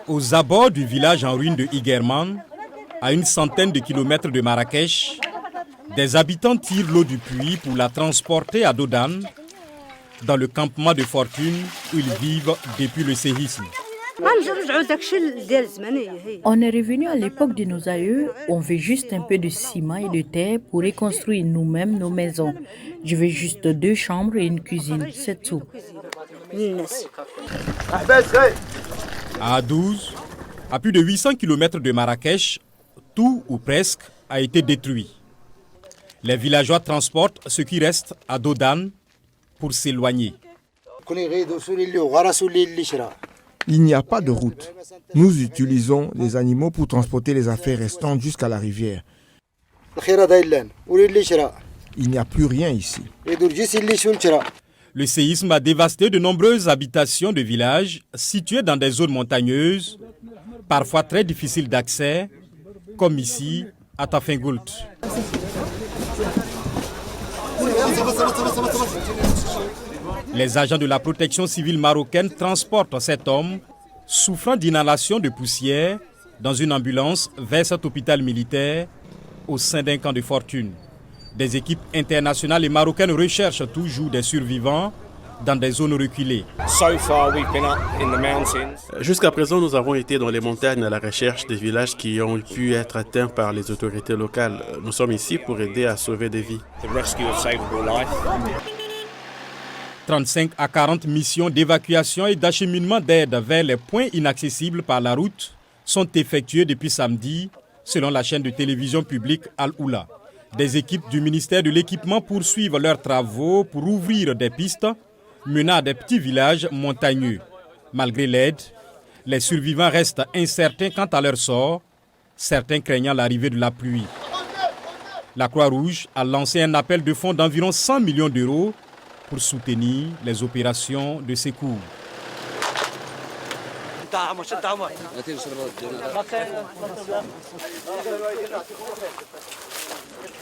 Aux abords du village en ruine de Igerman, à une centaine de kilomètres de Marrakech, des habitants tirent l'eau du puits pour la transporter à Dodane, dans le campement de fortune où ils vivent depuis le séisme. On est revenu à l'époque de nos aïeux, on veut juste un peu de ciment et de terre pour reconstruire nous-mêmes nos maisons. Je veux juste 2 chambres et une cuisine, c'est tout. À 12, à plus de 800 km de Marrakech, tout ou presque a été détruit. Les villageois transportent ce qui reste à Dodane pour s'éloigner. Il n'y a pas de route. Nous utilisons les animaux pour transporter les affaires restantes jusqu'à la rivière. Il n'y a plus rien ici. Le séisme a dévasté de nombreuses habitations de villages situés dans des zones montagneuses, parfois très difficiles d'accès, comme ici à Tafingoult. Les agents de la protection civile marocaine transportent cet homme souffrant d'inhalation de poussière dans une ambulance vers cet hôpital militaire au sein d'un camp de fortune. Des équipes internationales et marocaines recherchent toujours des survivants dans des zones reculées. Jusqu'à présent, nous avons été dans les montagnes à la recherche des villages qui ont pu être atteints par les autorités locales. Nous sommes ici pour aider à sauver des vies. 35 à 40 missions d'évacuation et d'acheminement d'aide vers les points inaccessibles par la route sont effectuées depuis samedi, selon la chaîne de télévision publique Al-Oula. Des équipes du ministère de l'Équipement poursuivent leurs travaux pour ouvrir des pistes menant à des petits villages montagneux. Malgré l'aide, les survivants restent incertains quant à leur sort, certains craignant l'arrivée de la pluie. La Croix-Rouge a lancé un appel de fonds d'environ 100 millions d'euros pour soutenir les opérations de secours.